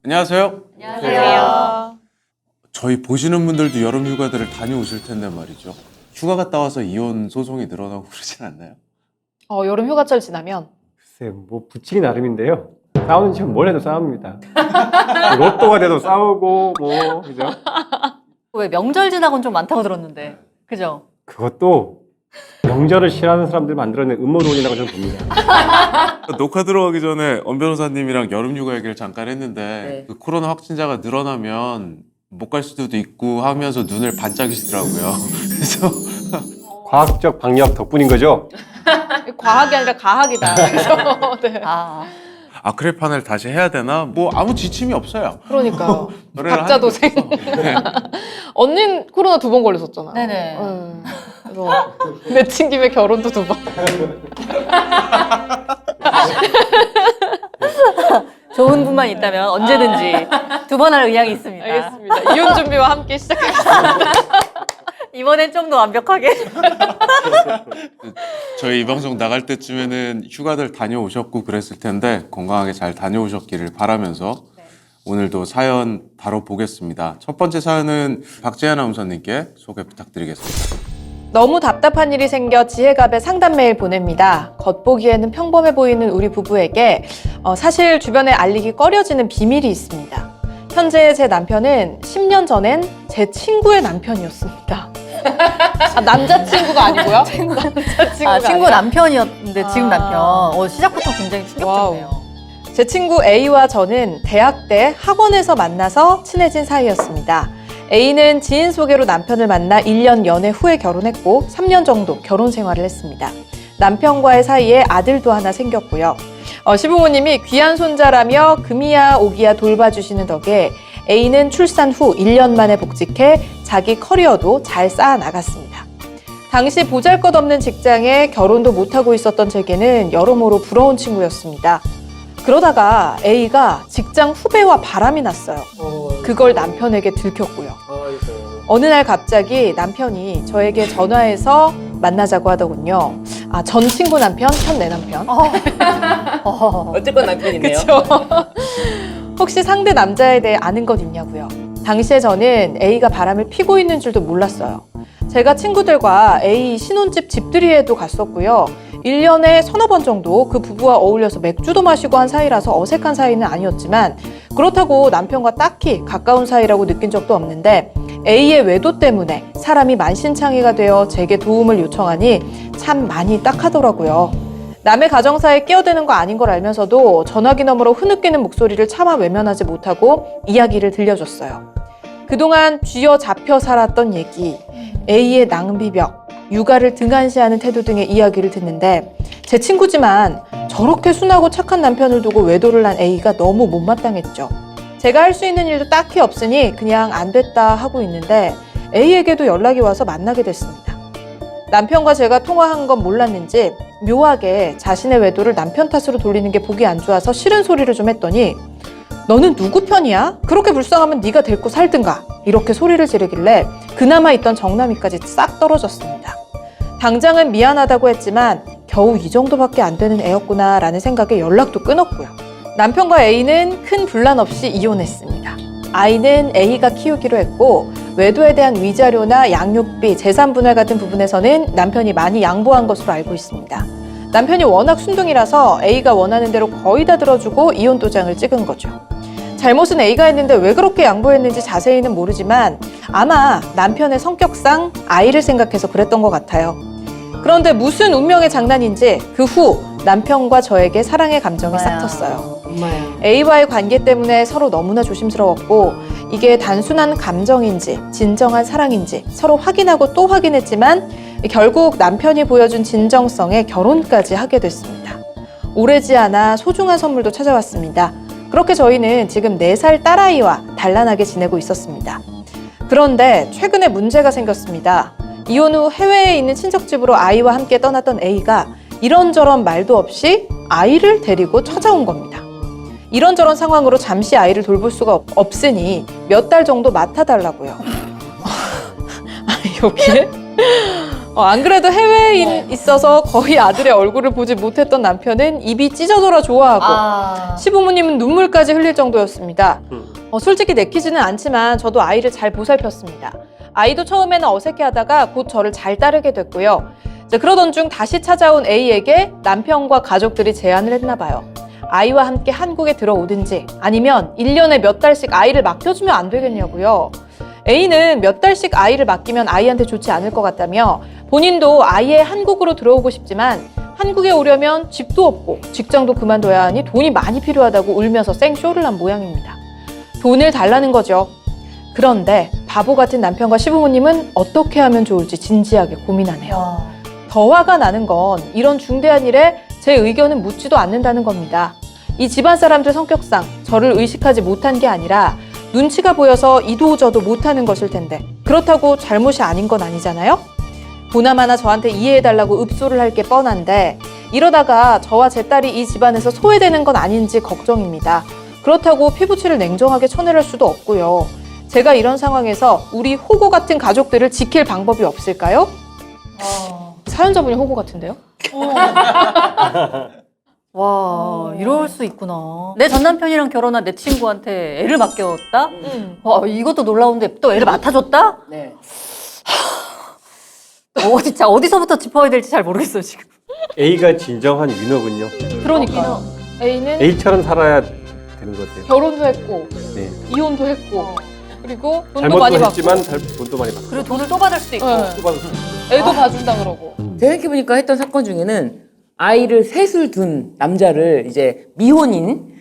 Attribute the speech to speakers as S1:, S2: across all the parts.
S1: 안녕하세요.
S2: 안녕하세요.
S1: 저희 보시는 분들도 여름 휴가들을 다녀오실 텐데 말이죠. 휴가 갔다 와서 이혼 소송이 늘어나고 그러진 않나요?
S2: 여름 휴가철 지나면
S3: 글쎄, 뭐 붙이기 나름인데요. 싸우는 집은 뭘 해도 싸웁니다. 로또가 돼도 싸우고 뭐 그죠?
S4: 왜 명절 지나고는 좀 많다고 들었는데, 그죠?
S3: 그것도 명절을 싫어하는 사람들 만들어낸 음모론이라고 저는 봅니다.
S1: 녹화 들어가기 전에 엄 변호사님이랑 여름 휴가 얘기를 잠깐 했는데
S4: 네.
S1: 그 코로나 확진자가 늘어나면 못 갈 수도 있고 하면서 눈을 반짝이시더라고요. 그래서
S3: 과학적 방역 덕분인 거죠?
S2: 과학이 아니라 가학이다. 그래서 네.
S1: 아크릴판을 다시 해야 되나? 뭐 아무 지침이 없어요.
S2: 그러니까요.
S1: 노래를
S2: 각자
S1: 하는
S2: 도생.
S1: 네.
S2: 언니는 코로나 2번 걸렸었잖아.
S4: 네네.
S2: 그래서 내친 김에 결혼도 2번.
S4: 좋은 분만 있다면 언제든지 2번 할 의향이 있습니다.
S2: 알겠습니다. 이혼 준비와 함께 시작하겠습니다.
S4: 이번엔 좀 더 완벽하게.
S1: 저희 이 방송 나갈 때쯤에는 휴가들 다녀오셨고 그랬을 텐데 건강하게 잘 다녀오셨기를 바라면서 오늘도 사연 다뤄보겠습니다. 첫 번째 사연은 박재현 아나운서님께 소개 부탁드리겠습니다.
S2: 너무 답답한 일이 생겨 지혜갑에 상담 메일 보냅니다. 겉보기에는 평범해 보이는 우리 부부에게 사실 주변에 알리기 꺼려지는 비밀이 있습니다. 현재 제 남편은 10년 전엔 제 친구의 남편이었습니다. 남자친구가 아니고요? 남자친구가
S4: 친구
S2: 아니라.
S4: 남편이었는데 지금 남편. 시작부터 굉장히 충격적이네요.
S2: 제 친구 A와 저는 대학 때 학원에서 만나서 친해진 사이였습니다. A는 지인 소개로 남편을 만나 1년 연애 후에 결혼했고 3년 정도 결혼 생활을 했습니다. 남편과의 사이에 아들도 하나 생겼고요. 시부모님이 귀한 손자라며 금이야 오기야 돌봐주시는 덕에 A는 출산 후 1년 만에 복직해 자기 커리어도 잘 쌓아 나갔습니다. 당시 보잘것없는 직장에 결혼도 못하고 있었던 제게는 여러모로 부러운 친구였습니다. 그러다가 A가 직장 후배와 바람이 났어요. 그걸 남편에게 들켰고요. 어느 날 갑자기 남편이 저에게 전화해서 만나자고 하더군요. 전 친구 남편, 현 내 남편.
S5: 어쨌건 남편이네요.
S2: 그쵸? 혹시 상대 남자에 대해 아는 것 있냐고요. 당시에 저는 A가 바람을 피고 있는 줄도 몰랐어요. 제가 친구들과 A 신혼집 집들이에도 갔었고요. 1년에 서너 번 정도 그 부부와 어울려서 맥주도 마시고 한 사이라서 어색한 사이는 아니었지만 그렇다고 남편과 딱히 가까운 사이라고 느낀 적도 없는데 A의 외도 때문에 사람이 만신창이가 되어 제게 도움을 요청하니 참 많이 딱하더라고요. 남의 가정사에 끼어드는 거 아닌 걸 알면서도 전화기 너머로 흐느끼는 목소리를 차마 외면하지 못하고 이야기를 들려줬어요. 그동안 쥐어 잡혀 살았던 얘기, A의 낭비벽, 육아를 등한시하는 태도 등의 이야기를 듣는데 제 친구지만 저렇게 순하고 착한 남편을 두고 외도를 한 A가 너무 못마땅했죠. 제가 할 수 있는 일도 딱히 없으니 그냥 안 됐다 하고 있는데 A에게도 연락이 와서 만나게 됐습니다. 남편과 제가 통화한 건 몰랐는지 묘하게 자신의 외도를 남편 탓으로 돌리는 게 보기 안 좋아서 싫은 소리를 좀 했더니 너는 누구 편이야? 그렇게 불쌍하면 네가 데리고 살든가 이렇게 소리를 지르길래 그나마 있던 정남이까지 싹 떨어졌습니다. 당장은 미안하다고 했지만 겨우 이 정도밖에 안 되는 애였구나 라는 생각에 연락도 끊었고요. 남편과 A는 큰 분란 없이 이혼했습니다. 아이는 A가 키우기로 했고 외도에 대한 위자료나 양육비, 재산분할 같은 부분에서는 남편이 많이 양보한 것으로 알고 있습니다. 남편이 워낙 순둥이라서 A가 원하는 대로 거의 다 들어주고 이혼 도장을 찍은 거죠. 잘못은 A가 했는데 왜 그렇게 양보했는지 자세히는 모르지만 아마 남편의 성격상 아이를 생각해서 그랬던 것 같아요. 그런데 무슨 운명의 장난인지 그 후 남편과 저에게 사랑의 감정이 싹 텄어요. A와의 관계 때문에 서로 너무나 조심스러웠고 이게 단순한 감정인지 진정한 사랑인지 서로 확인하고 또 확인했지만 결국 남편이 보여준 진정성에 결혼까지 하게 됐습니다. 오래지 않아 소중한 선물도 찾아왔습니다. 그렇게 저희는 지금 4살 딸아이와 단란하게 지내고 있었습니다. 그런데 최근에 문제가 생겼습니다. 이혼 후 해외에 있는 친척집으로 아이와 함께 떠났던 A가 이런저런 말도 없이 아이를 데리고 찾아온 겁니다. 이런저런 상황으로 잠시 아이를 돌볼 수가 없으니 몇 달 정도 맡아달라고요. 여기에? 안 그래도 해외에 있어서 거의 아들의 얼굴을 보지 못했던 남편은 입이 찢어져라 좋아하고 시부모님은 눈물까지 흘릴 정도였습니다. 솔직히 내키지는 않지만 저도 아이를 잘 보살폈습니다. 아이도 처음에는 어색해하다가 곧 저를 잘 따르게 됐고요. 그러던 중 다시 찾아온 A에게 남편과 가족들이 제안을 했나 봐요. 아이와 함께 한국에 들어오든지 아니면 1년에 몇 달씩 아이를 맡겨주면 안 되겠냐고요. A는 몇 달씩 아이를 맡기면 아이한테 좋지 않을 것 같다며 본인도 아예 한국으로 들어오고 싶지만 한국에 오려면 집도 없고 직장도 그만둬야 하니 돈이 많이 필요하다고 울면서 생쇼를 한 모양입니다. 돈을 달라는 거죠. 그런데 바보 같은 남편과 시부모님은 어떻게 하면 좋을지 진지하게 고민하네요. 더 화가 나는 건 이런 중대한 일에 제 의견은 묻지도 않는다는 겁니다. 이 집안 사람들 성격상 저를 의식하지 못한 게 아니라 눈치가 보여서 이도저도 못하는 것일 텐데 그렇다고 잘못이 아닌 건 아니잖아요? 보나마나 저한테 이해해달라고 읍소를 할 게 뻔한데 이러다가 저와 제 딸이 이 집안에서 소외되는 건 아닌지 걱정입니다. 그렇다고 피부치를 냉정하게 쳐내릴 수도 없고요. 제가 이런 상황에서 우리 호구 같은 가족들을 지킬 방법이 없을까요? 사연자분이 호구 같은데요?
S4: 와, 이럴 수 있구나. 내 전 남편이랑 결혼한 내 친구한테 애를 맡겼다? 와, 이것도 놀라운데 또 애를 맡아줬다?
S5: 네.
S4: 진짜 어디서부터 짚어야 될지 잘 모르겠어요, 지금.
S3: A가 진정한 위너군요.
S2: 그러니까 A는
S3: A처럼 살아야 되는 것 같아요.
S2: 결혼도 했고
S3: 네.
S2: 이혼도 했고 그리고 돈도
S3: 잘못도
S2: 많이 받고
S3: 했지만 돈도 많이 받고.
S4: 그리고 돈을 또 받을 수도 있고.
S2: 네.
S3: 또 받았어요.
S2: 애도 봐준다 그러고
S5: 생각해보니까 했던 사건 중에는 아이를 셋을 둔 남자를 이제 미혼인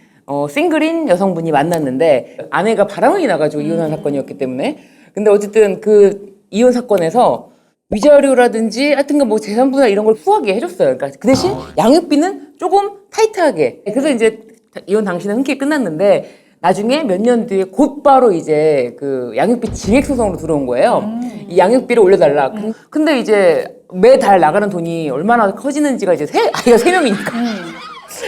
S5: 싱글인 여성분이 만났는데 아내가 바람이 나가지고 이혼한 사건이었기 때문에 근데 어쨌든 그 이혼 사건에서 위자료라든지 하여튼간 뭐 재산분할 이런 걸 후하게 해줬어요. 그러니까 그 대신 양육비는 조금 타이트하게. 그래서 이제 이혼 당시는 흔쾌히 끝났는데 나중에 몇 년 뒤에 곧바로 이제 그 양육비 증액 소송으로 들어온 거예요. 이 양육비를 올려달라. 근데 이제 매달 나가는 돈이 얼마나 커지는지가 이제 아이가 3명이니까.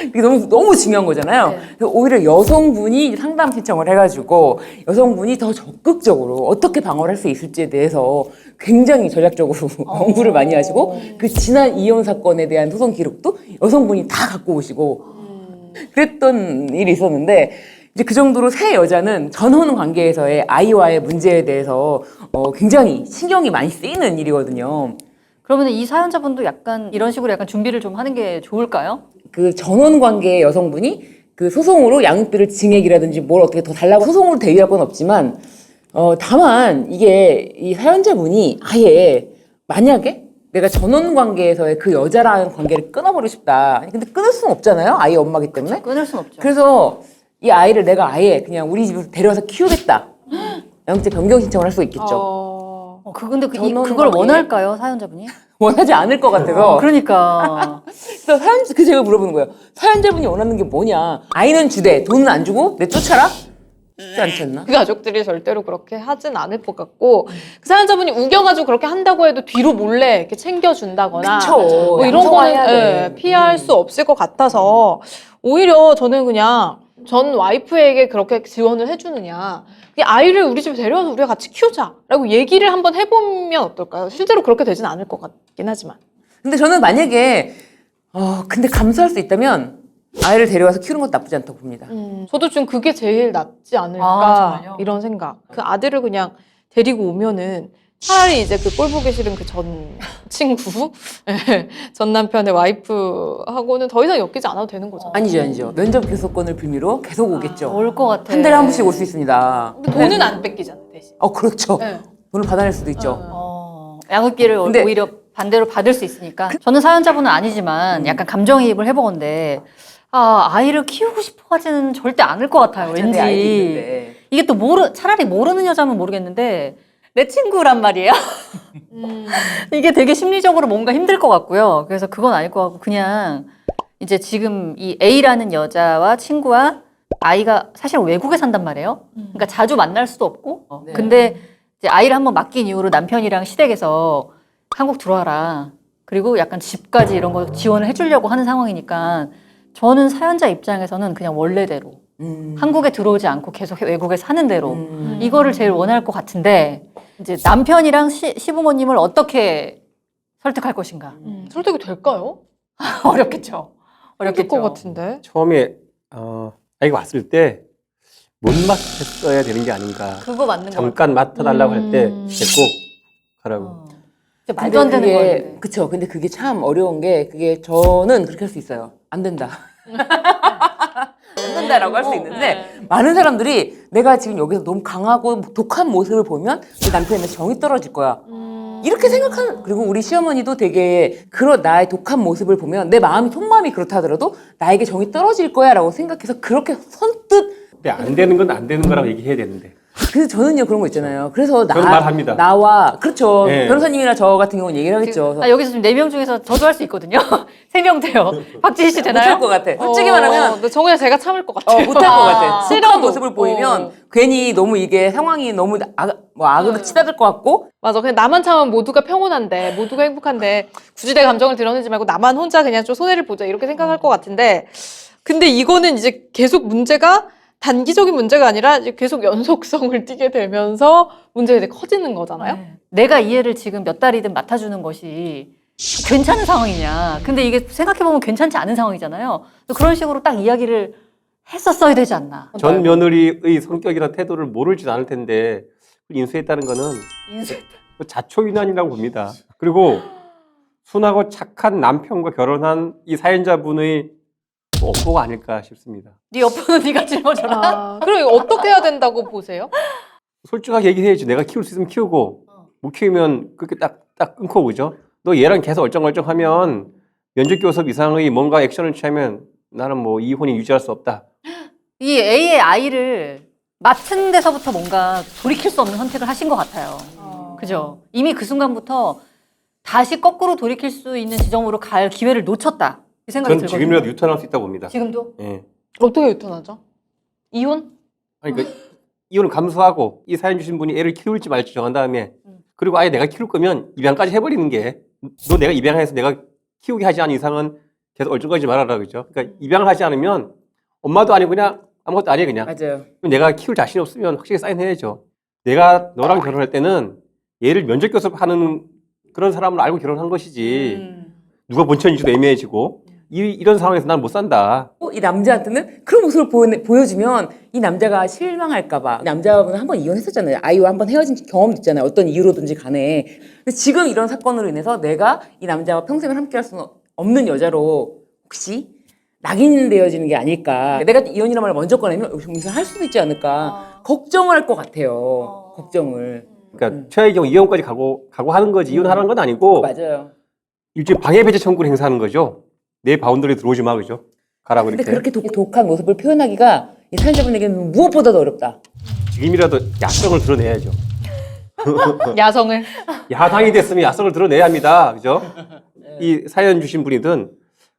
S5: 이게 너무 중요한 거잖아요.
S4: 네.
S5: 그래서 오히려 여성분이 상담 신청을 해가지고 여성분이 더 적극적으로 어떻게 방어를 할 수 있을지에 대해서 굉장히 전략적으로 연구를 많이 하시고 그 지난 이혼 사건에 대한 소송 기록도 여성분이 다 갖고 오시고 그랬던 일이 있었는데 이제 그 정도로 새 여자는 전혼 관계에서의 아이와의 문제에 대해서 굉장히 신경이 많이 쓰이는 일이거든요.
S4: 그러면 이 사연자분도 약간 이런 식으로 약간 준비를 좀 하는 게 좋을까요?
S5: 그 전혼 관계의 여성분이 그 소송으로 양육비를 증액이라든지 뭘 어떻게 더 달라고 소송으로 대위할 건 없지만 다만 이게 이 사연자분이 아예 만약에 내가 전혼 관계에서의 그 여자라는 관계를 끊어버리고 싶다. 근데 끊을 수는 없잖아요. 아이 엄마기 때문에.
S4: 끊을 순 없죠.
S5: 그래서 이 아이를 내가 아예 그냥 우리 집으로 데려와서 키우겠다. 양육제 변경 신청을 할 수 있겠죠.
S4: 근데
S5: 전혼
S4: 그걸
S5: 관계?
S4: 원할까요, 사연자분이?
S5: 원하지 않을 것 같아서.
S4: 그러니까.
S5: 그래서 제가 물어보는 거예요. 사연자분이 원하는 게 뭐냐? 아이는 주되 돈은 안 주고 내 쫓아라? 쉽지 않지 않나?
S2: 그 가족들이 절대로 그렇게 하진 않을 것 같고 그 사연자분이 우겨가지고 그렇게 한다고 해도 뒤로 몰래 이렇게 챙겨준다거나
S5: 그쵸.
S2: 뭐 이런 거는
S5: 양성화해야 돼.
S2: 피할 수 없을 것 같아서 오히려 저는 그냥 전 와이프에게 그렇게 지원을 해주느냐 그냥 아이를 우리 집에 데려와서 우리가 같이 키우자라고 얘기를 한번 해보면 어떨까요? 실제로 그렇게 되진 않을 것 같긴 하지만
S5: 근데 저는 만약에 근데 감수할 수 있다면 아이를 데려와서 키우는 것도 나쁘지 않다고 봅니다.
S2: 저도 좀 그게 제일 낫지 않을까
S4: 정말요?
S2: 이런 생각. 그 아들을 그냥 데리고 오면은 차라리 이제 그 꼴 보기 싫은 그 전 친구, 전 남편의 와이프하고는 더 이상 엮이지 않아도 되는 거죠.
S5: 아니죠. 면접 교섭권을 빌미로 계속 오겠죠.
S4: 올 것 같아.
S5: 한 달에 한 번씩 올 수 있습니다.
S2: 근데 돈은 안 뺏기잖아 대신.
S5: 그렇죠.
S2: 네.
S5: 돈을 받아낼 수도 있죠.
S4: 양육비를
S5: 근데-
S4: 오히려 반대로 받을 수 있으니까. 저는 사연자분은 아니지만 약간 감정이입을 해보건데 아이를 키우고 싶어하지는 절대 않을 것 같아요.
S5: 내 아이도
S4: 왠지.
S5: 있는데.
S4: 이게 또 차라리 모르는 여자면 모르겠는데 내 친구란 말이에요. 이게 되게 심리적으로 뭔가 힘들 것 같고요. 그래서 그건 아닐 것 같고 그냥 이제 지금 이 A라는 여자와 친구와 아이가 사실 외국에 산단 말이에요. 그러니까 자주 만날 수도 없고.
S5: 네.
S4: 근데 이제 아이를 한번 맡긴 이후로 남편이랑 시댁에서 한국 들어와라. 그리고 약간 집까지 이런 거 지원을 해주려고 하는 상황이니까 저는 사연자 입장에서는 그냥 원래대로 한국에 들어오지 않고 계속 외국에 사는 대로 이거를 제일 원할 것 같은데 이제 남편이랑 시부모님을 어떻게 설득할 것인가?
S2: 설득이 될까요?
S4: 어렵겠죠.
S2: 힘들 것 같은데.
S3: 처음에 아이가 왔을 때 못 맡았어야 되는 게 아닌가.
S4: 그거 맞는 거
S3: 잠깐 맡아달라고 할 때
S2: 음.
S3: 꼭 가라고.
S4: 같아요. 진짜 말도 안 되는 거예요.
S5: 그쵸. 근데 그게 참 어려운 게 그게 저는 그렇게 할 수 있어요. 안 된다. 안 된다라고 할 수 있는데 많은 사람들이 내가 지금 여기서 너무 강하고 독한 모습을 보면 내 남편한테 정이 떨어질 거야. 이렇게 생각하는, 그리고 우리 시어머니도 되게 그런 나의 독한 모습을 보면 내 마음이 속마음이 그렇다 하더라도 나에게 정이 떨어질 거야 라고 생각해서 그렇게 선뜻.
S3: 근데 안 되는 건 안 되는 거라고 얘기해야 되는데.
S5: 그래서 저는요 그런 거 있잖아요. 그래서
S3: 저는 말합니다.
S5: 나와 그렇죠.
S3: 네.
S5: 변호사님이나 저 같은 경우는 얘기를 하겠죠.
S4: 여기서 지금 4명 중에서 저도 할 수 있거든요. 3명 돼요. 박지희 씨 되나요?
S5: 못할 것 같아. 솔직히 말하면
S2: 근데 정우야 제가 참을 것 같아요.
S5: 못할 것 같아. 싫은
S2: 싫어도.
S5: 모습을 보이면 괜히 너무 이게 상황이 너무 악으로 치닫을 것 같고.
S2: 맞아. 그냥 나만 참으면 모두가 평온한데, 모두가 행복한데, 굳이 내 감정을 드러내지 말고 나만 혼자 그냥 좀 손해를 보자, 이렇게 생각할 것 같은데, 근데 이거는 이제 계속 문제가 단기적인 문제가 아니라 이제 계속 연속성을 띠게 되면서 문제가 이제 커지는 거잖아요.
S4: 네. 내가 이해를 지금 몇 달이든 맡아주는 것이 괜찮은 상황이냐. 근데 이게 생각해보면 괜찮지 않은 상황이잖아요. 그런 식으로 딱 이야기를 했었어야 되지 않나.
S3: 전 며느리의 성격이나 태도를 모르지도 않을 텐데 인수했다는 거는 자초인환이라고 봅니다. 그리고 순하고 착한 남편과 결혼한 이 사연자분의 업보가 아닐까 싶습니다.
S4: 네 옆으로 네가 짊어져라.
S2: 그럼 이거 어떻게 해야 된다고 보세요?
S3: 솔직하게 얘기해야지. 내가 키울 수 있으면 키우고 못 키우면 그렇게 딱 끊고 그죠? 너 얘랑 계속 얼쩡얼쩡하면 면접교섭 이상의 뭔가 액션을 취하면 나는 뭐 이혼이 유지할 수 없다.
S4: 이 A의 아이를 맡은 데서부터 뭔가 돌이킬 수 없는 선택을 하신 것 같아요. 그죠? 이미 그 순간부터 다시 거꾸로 돌이킬 수 있는 지점으로 갈 기회를 놓쳤다. 이 생각이
S3: 전
S4: 들거든요.
S3: 지금이라도 유턴할 수 있다고 봅니다.
S4: 지금도?
S3: 예.
S2: 어떻게 유턴하죠? 이혼?
S3: 아니, 그러니까 이혼을 감수하고 이 사연 주신 분이 애를 키울지 말지 정한 다음에 그리고 아예 내가 키울 거면 입양까지 해버리는 게 너 내가 입양해서 내가 키우게 하지 않은 이상은 계속 얼쩡거리지 말아라 그죠? 그러니까 입양을 하지 않으면 엄마도 아니고 그냥 아무것도 아니에요 그냥.
S5: 맞아요.
S3: 그럼 내가 키울 자신이 없으면 확실히 사인해야죠. 내가 너랑 결혼할 때는 얘를 면접 교섭하는 그런 사람을 알고 결혼한 것이지 누가 본천인지도 애매해지고 이런 상황에서 난 못 산다.
S5: 이 남자한테는 그런 모습을 보여주면 이 남자가 실망할까봐. 남자분은 한 번 이혼했었잖아요. 아이와 한 번 헤어진 경험도 있잖아요. 어떤 이유로든지 간에. 근데 지금 이런 사건으로 인해서 내가 이 남자와 평생을 함께 할 수는 없는 여자로 혹시 낙인되어지는 게 아닐까. 내가 이혼이라는 말을 먼저 꺼내면 여기서 할 수도 있지 않을까. 걱정을 할 것 같아요. 걱정을.
S3: 그러니까 최악의 경우 이혼까지 가고 하는 거지 이혼하는 건 아니고
S5: 맞아요.
S3: 일종의 방해 배제 청구를 행사하는 거죠. 내 바운더리에 들어오지 마 그죠? 가라고
S5: 근데
S3: 이렇게.
S5: 그렇게 독한 모습을 표현하기가 이 사연자분에게는 무엇보다도 어렵다.
S3: 지금이라도 야성을 드러내야죠.
S2: 야성을.
S3: 야당이 됐으면 야성을 드러내야 합니다. 그죠? 이 사연 주신 분이든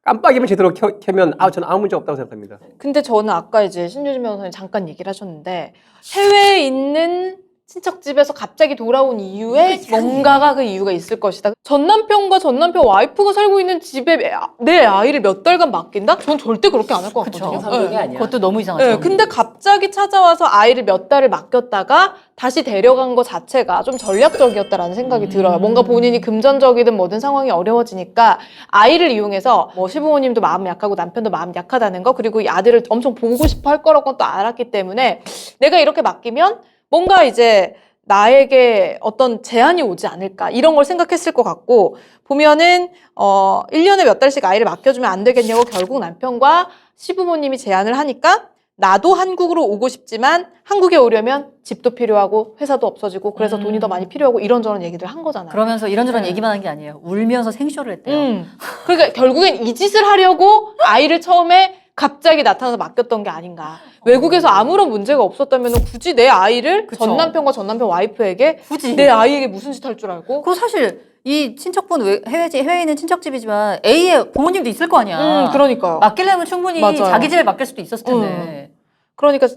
S3: 깜빡이면 제대로 켜면 저는 아무 문제 없다고 생각합니다.
S2: 근데 저는 아까 이제 신유진 변호사님 잠깐 얘기를 하셨는데 해외에 있는 친척집에서 갑자기 돌아온 이유에 뭔가가 그 이유가 있을 것이다. 전 남편과 전 남편 와이프가 살고 있는 집에 내 아이를 몇 달간 맡긴다? 전 절대 그렇게 안 할 것
S4: 그쵸.
S2: 같거든요.
S5: 상상력이 아니야.
S4: 그것도 너무 이상하죠.
S2: 네, 근데 갑자기 찾아와서 아이를 몇 달을 맡겼다가 다시 데려간 것 자체가 좀 전략적이었다라는 생각이 들어요. 뭔가 본인이 금전적이든 뭐든 상황이 어려워지니까 아이를 이용해서 뭐 시부모님도 마음 약하고 남편도 마음 약하다는 거 그리고 이 아들을 엄청 보고 싶어 할 거라고 또 알았기 때문에 내가 이렇게 맡기면 뭔가 이제 나에게 어떤 제한이 오지 않을까 이런 걸 생각했을 것 같고 보면은 1년에 몇 달씩 아이를 맡겨주면 안 되겠냐고 결국 남편과 시부모님이 제안을 하니까 나도 한국으로 오고 싶지만 한국에 오려면 집도 필요하고 회사도 없어지고 그래서 돈이 더 많이 필요하고 이런저런 얘기들 한 거잖아요.
S4: 그러면서 이런저런
S2: 네.
S4: 얘기만 한 게 아니에요. 울면서 생쇼를 했대요.
S2: 그러니까 결국엔 이 짓을 하려고 아이를 처음에 갑자기 나타나서 맡겼던 게 아닌가. 외국에서 아무런 문제가 없었다면 굳이 내 아이를
S4: 그쵸.
S2: 전 남편과 전 남편 와이프에게
S4: 굳이.
S2: 내 아이에게 무슨 짓 할 줄 알고?
S4: 그리고 사실 이 친척분 해외에 있는 친척집이지만 A의 부모님도 있을 거 아니야.
S2: 그러니까요.
S4: 맡기려면 충분히
S2: 맞아요.
S4: 자기 집에 맡길 수도 있었을 텐데.
S2: 그러니까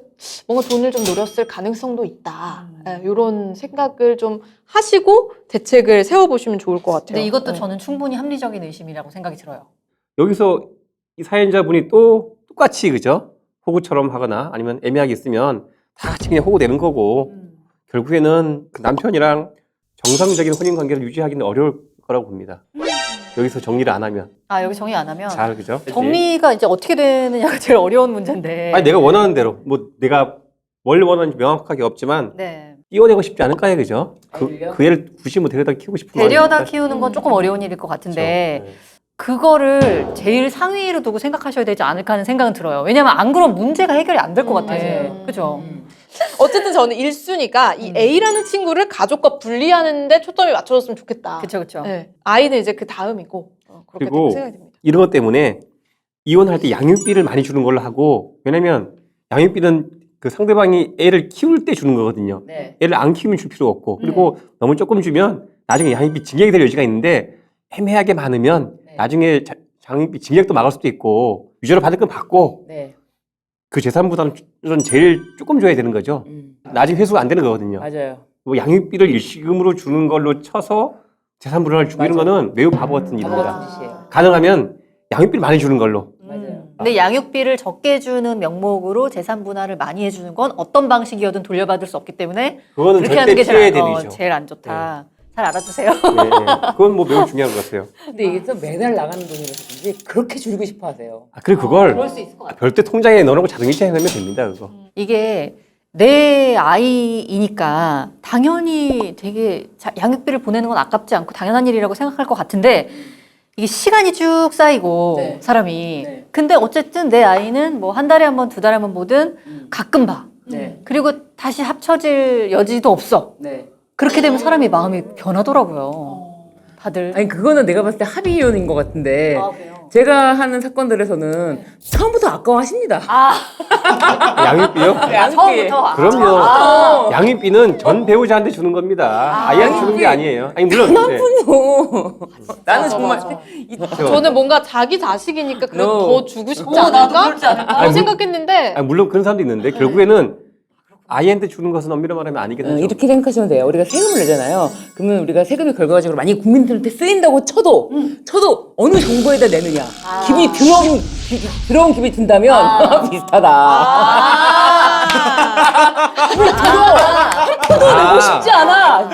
S2: 뭔가 돈을 좀 노렸을 가능성도 있다. 이런 생각을 좀 하시고 대책을 세워보시면 좋을 것 같아요.
S4: 근데 이것도
S2: 네.
S4: 저는 충분히 합리적인 의심이라고 생각이 들어요.
S3: 여기서 이 사연자분이 또 똑같이 그죠? 호구처럼 하거나 아니면 애매하게 있으면 다 같이 그냥 호구되는 거고 결국에는 그 남편이랑 정상적인 혼인 관계를 유지하기는 어려울 거라고 봅니다. 여기서 정리를 안 하면
S4: 아, 여기 정리 안 하면
S3: 잘 그죠?
S4: 정리가 이제 어떻게 되느냐가 제일 어려운 문제인데.
S3: 아니 내가 원하는 대로 뭐 내가 뭘 원하는지 명확하게 없지만
S4: 네.
S3: 띄워내고 싶지 않을까요, 그죠?
S5: 아니요.
S3: 그 애를 굳이 뭐 데려다 키우고 싶은 거
S4: 데려다
S3: 아닙니까?
S4: 키우는 건 조금 어려운 일일 것 같은데
S3: 그렇죠.
S4: 그거를 제일 상위로 두고 생각하셔야 되지 않을까 하는 생각은 들어요. 왜냐면 안 그러면 문제가 해결이 안 될 것 같아.
S5: 맞아요.
S4: 그죠?
S2: 어쨌든 저는 1순위가 이 A라는 친구를 가족과 분리하는데 초점이 맞춰졌으면 좋겠다.
S4: 그쵸, 그쵸.
S2: 네. 아이는 이제 그 다음이고 그렇게
S3: 그리고
S2: 생각이 듭니다.
S3: 이런 것 때문에 이혼할 때 양육비를 많이 주는 걸로 하고 왜냐면 양육비는 그 상대방이 애를 키울 때 주는 거거든요.
S5: 네.
S3: 애를 안 키우면 줄 필요가 없고 그리고 너무 조금 주면 나중에 양육비 증액이 될 여지가 있는데 애매하게 많으면
S5: 네.
S3: 나중에 양육비 증액도 막을 수도 있고 유죄로 받을 건 받고
S5: 네.
S3: 그 재산보다는 제일 조금 줘야 되는 거죠. 나중에 회수가 안 되는 거거든요.
S5: 맞아요.
S3: 뭐 양육비를 일시금으로 주는 걸로 쳐서 재산 분할을 주고 이런
S5: 맞아요.
S3: 거는 매우 바보 같은
S5: 바보
S3: 일입니다.
S5: 같은 짓이에요.
S3: 가능하면 양육비를 많이 주는 걸로.
S5: 맞아요.
S4: 근데 양육비를 적게 주는 명목으로 재산 분할을 많이 해주는 건 어떤 방식이어든 돌려받을 수 없기 때문에
S3: 그거는
S4: 그렇게
S3: 절대
S4: 하는 게
S3: 피해야
S4: 제일,
S3: 될 일이죠.
S4: 제일 안 좋다. 잘 알아두세요.
S3: 네, 네. 그건 뭐 매우 중요한 것 같아요.
S5: 근데 이게 또 매달 나가는 돈이라서 그런지 그렇게 줄이고 싶어 하세요.
S3: 아, 그리고 그걸
S4: 그럴 수 있을 것 같아요.
S3: 별도 통장에 넣어놓고 자동이체 해놓으면 됩니다. 그거.
S4: 이게 내 아이이니까 당연히 되게 양육비를 보내는 건 아깝지 않고 당연한 일이라고 생각할 것 같은데 이게 시간이 쭉 쌓이고
S5: 네.
S4: 사람이
S5: 네.
S4: 근데 어쨌든 내 아이는 뭐 한 달에 한 번, 두 달에 한 번 보든 가끔 봐.
S5: 네.
S4: 그리고 다시 합쳐질 여지도 없어.
S5: 네.
S4: 그렇게 되면 사람이 마음이 변하더라고요. 다들.
S5: 아니 그거는 내가 봤을 때 합의 이혼인 것 같은데
S4: 그래요?
S5: 제가 하는 사건들에서는 처음부터 아까워하십니다.
S3: 양육비요?
S4: 처음부터.
S3: 그럼요.
S5: 아.
S3: 양육비는 전 배우자한테 주는 겁니다. 아이한테 주는 게 아니에요. 아니 물론 네.
S5: 나는 정말
S2: 저는 뭔가 자기 자식이니까 그래도
S5: No.
S2: 더 주고 싶지
S4: 나도
S2: 않을까?
S4: 그렇지 않을까?
S2: 라고 생각했는데
S3: 아니, 물론 그런 사람도 있는데 결국에는 아이한테 주는 것은 엄밀히 말하면 아니긴 하죠.
S5: 이렇게 생각하시면 돼요. 우리가 세금을 내잖아요. 그러면 우리가 세금의 결과적으로 만약에 국민들한테 쓰인다고 쳐도 어느 정보에다 내느냐. 기분이 더러운 기분이 든다면 비슷하다.
S3: 아,
S5: 쉽지 않아.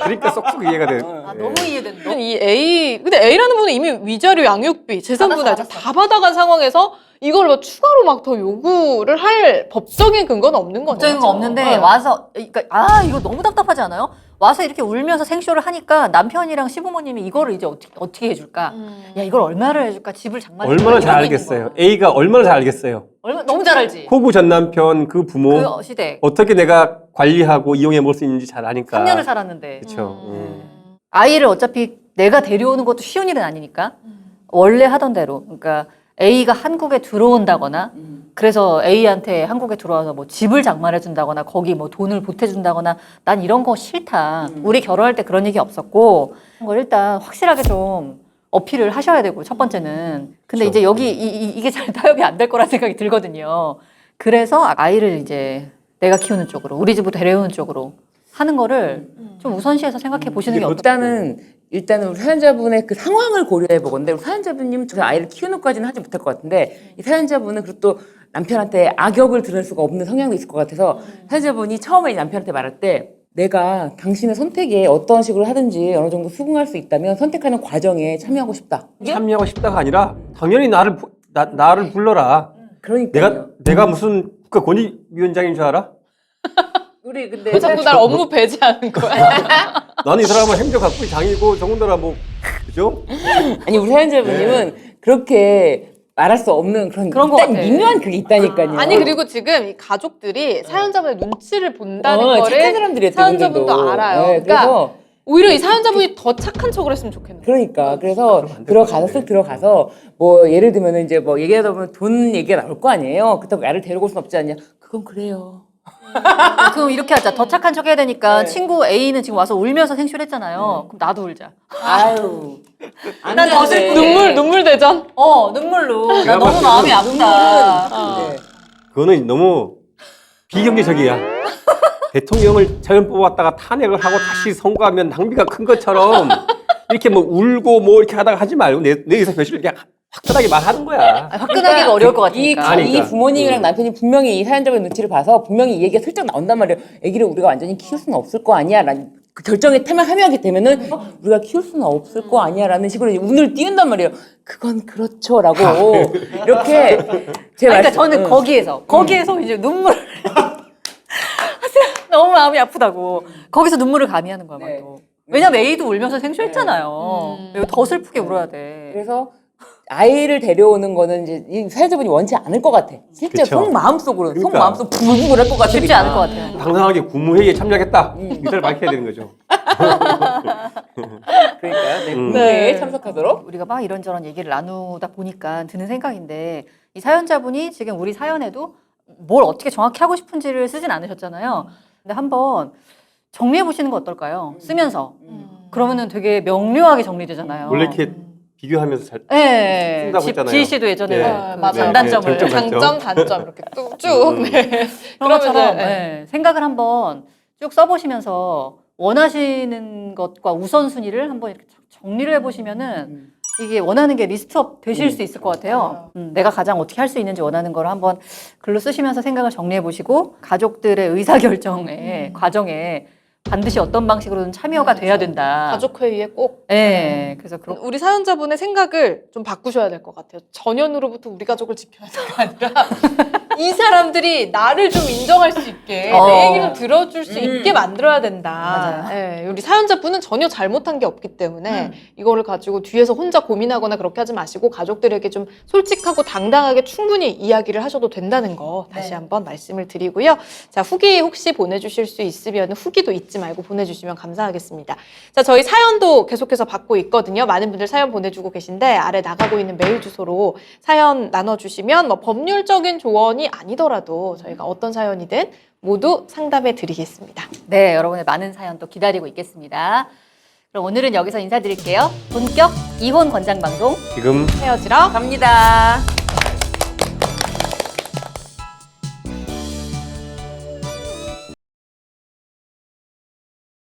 S3: 그러니까 쏙쏙 이해가 돼.
S4: 너무 이해된다.
S2: 이 A 근데 A라는 분은 이미 위자료, 양육비, 재산 분할 다 받아간 상황에서 이걸 뭐 추가로 막 더 요구를 할 법적인 근거는 없는 거죠.
S4: 법적인 거 없는데 와서 그러니까 이거 너무 답답하지 않아요? 와서 이렇게 울면서 생쇼를 하니까 남편이랑 시부모님이 이거를 이제 어떻게 해줄까? 야 이걸 얼마를 해줄까? 집을 장만해
S3: 얼마나 잘 알겠어요. A가 얼마나 잘 알겠어요.
S4: 너무 잘 알지.
S3: 후부 전 남편 그 부모
S4: 그 시대
S3: 어떻게 내가 관리하고 이용해 볼 수 있는지 잘 아니까.
S4: 3년을 살았는데
S3: 그렇죠.
S4: 아이를 어차피 내가 데려오는 것도 쉬운 일은 아니니까 원래 하던 대로 그러니까 A가 한국에 들어온다거나 그래서 A한테 한국에 들어와서 뭐 집을 장만해 준다거나 거기 뭐 돈을 보태 준다거나 난 이런 거 싫다. 우리 결혼할 때 그런 얘기 없었고 뭐 일단 확실하게 좀 어필을 하셔야 되고 첫 번째는 근데
S3: 그렇죠.
S4: 이제 여기 이게 잘 타협이 안 될 거란 생각이 들거든요. 그래서 아이를 이제 내가 키우는 쪽으로 우리 집으로 데려오는 쪽으로 하는 거를 좀 우선시해서 생각해 보시는 게 어떨까?
S5: 일단은 우리 사연자분의 그 상황을 고려해 보건데 우리 사연자분님 저 아이를 키우는 것까지는 하지 못할 것 같은데 이 사연자분은 그리고 또 남편한테 악역을 들을 수가 없는 성향도 있을 것 같아서 사연자분이 처음에 이 남편한테 말할 때 내가 당신의 선택에 어떤 식으로 하든지 어느 정도 수긍할 수 있다면 선택하는 과정에 참여하고 싶다.
S3: 참여하고 싶다가 아니라 당연히 나를 불러라.
S5: 그러니까
S3: 내가 무슨 국가 권익위원장인 줄 알아?
S5: 우리 근데
S2: 왜 자꾸 날 업무 배제하는 거야?
S3: 나는 이 사람은 행정학부의 장이고 더군다나 뭐 그죠?
S5: 아니 우리 사연자분님은 그렇게 말할 수 없는 그런
S4: 것
S5: 일단
S4: 같아.
S5: 미묘한 그게 있다니까요.
S2: 아니 그리고 지금 이 가족들이 사연자분의 눈치를 본다는
S5: 착한
S2: 거를
S5: 사람들이에요.
S2: 사연자분도
S5: 그분들도.
S2: 알아요.
S5: 네,
S2: 그러니까
S5: 그래서
S2: 오히려 이 사연자분이 더 착한 척을 했으면 좋겠네.
S5: 그러니까 그래서 들어가서 쓱 들어가서 뭐 예를 들면은 이제 뭐 얘기하다 보면 돈 얘기가 나올 거 아니에요. 그렇다고 애를 데리고 올 순 없지 않냐? 그건 그래요.
S4: 그럼 이렇게 하자. 더 착한 척 해야 되니까 친구 A는 지금 와서 울면서 생쇼했잖아요. 그럼 나도 울자.
S5: 아유.
S4: 난 더 슬프게.
S2: 눈물 대전.
S4: 눈물로. 나
S3: 제가
S4: 너무
S3: 봤을
S4: 마음이
S3: 때는
S4: 아프다.
S5: 네.
S3: 그거는 너무 비경제적이야. 대통령을 처음 뽑았다가 탄핵을 하고 다시 선거하면 낭비가 큰 것처럼 이렇게 뭐 울고 뭐 이렇게 하다가 하지 말고 내 의사 표시를 그냥 화끈하게 말하는 거야.
S4: 화끈하기가 어려울 것 같으니까.
S3: 아니,
S5: 이 부모님이랑 남편이 분명히 이 사연자분 눈치를 봐서 분명히 이 얘기가 슬쩍 나온단 말이에요. 아기를 우리가 완전히 키울 수는 없을 거 아니야. 난 그 결정에 타협하게 되면은 우리가 키울 수는 없을 거 아니야라는 식으로 이제 운을 띄운단 말이에요. 그건 그렇죠라고 이렇게 제
S4: 그러니까
S5: 말씀-
S4: 저는 거기에서 이제 눈물을 너무 마음이 아프다고 거기서 눈물을 가미하는 거야. 막
S5: 네.
S4: 또. 왜냐면 A도 울면서 생쇼했잖아요. 이거 더 슬프게 울어야 돼.
S5: 그래서 아이를 데려오는 거는 이제 이 사회자분이 원치 않을 것 같아. 실제
S3: 그쵸.
S5: 속마음속으로는
S3: 그러니까.
S5: 속마음속 부글부글 할 것 같아.
S4: 쉽지 않을 것 같아요.
S3: 당당하게 국무회의에 참여하겠다. 의사를 밝혀야 되는 거죠.
S5: 그러니까요. 네,
S3: 음.
S5: 국회에
S2: 네.
S5: 참석하도록.
S4: 우리가 막 이런저런 얘기를 나누다 보니까 드는 생각인데 이 사연자분이 지금 우리 사연에도 뭘 어떻게 정확히 하고 싶은지를 쓰진 않으셨잖아요. 근데 한번 정리해 보시는 거 어떨까요? 쓰면서. 그러면은 되게 명료하게 정리되잖아요.
S3: 원래 이렇게 비교하면서 잘
S4: 네.
S3: 쓴다고 했잖아요.
S4: 지희 씨도 예전에
S3: 네.
S2: 아,
S4: 그
S2: 맞아요.
S4: 장단점을
S3: 네, 장점.
S2: 장점, 단점 이렇게 쭉. 네.
S4: 그런 것처럼
S2: 그러면은, 네.
S4: 네, 생각을 한번 쭉 써보시면서 원하시는 것과 우선순위를 한번 이렇게 정리를 해보시면은 이게 원하는 게 리스트업 되실 수 있을 것 같아요. 내가 가장 어떻게 할 수 있는지 원하는 걸 한번 글로 쓰시면서 생각을 정리해 보시고 가족들의 의사결정의 과정에 반드시 어떤 방식으로든 참여가 돼야 된다.
S2: 가족 회의에 꼭
S4: 네, 그래서 그런
S2: 우리 사연자분의 생각을 좀 바꾸셔야 될 것 같아요. 전현우로부터 우리 가족을 지켜야 될 게 아니라 이 사람들이 나를 좀 인정할 수 있게 내 얘기를 들어줄 수 있게 만들어야 된다. 예, 우리 사연자분은 전혀 잘못한 게 없기 때문에 이거를 가지고 뒤에서 혼자 고민하거나 그렇게 하지 마시고 가족들에게 좀 솔직하고 당당하게 충분히 이야기를 하셔도 된다는 거 다시 한번 말씀을 드리고요. 자, 후기 혹시 보내주실 수 있으면 후기도 잊지 말고 보내주시면 감사하겠습니다. 자, 저희 사연도 계속해서 받고 있거든요. 많은 분들 사연 보내주고 계신데 아래 나가고 있는 메일 주소로 사연 나눠주시면 뭐 법률적인 조언이 아니더라도 저희가 어떤 사연이든 모두 상담해 드리겠습니다.
S4: 네, 여러분의 많은 사연 또 기다리고 있겠습니다. 그럼 오늘은 여기서 인사드릴게요. 본격 이혼 권장 방송
S3: 지금
S2: 헤어지러
S5: 갑니다.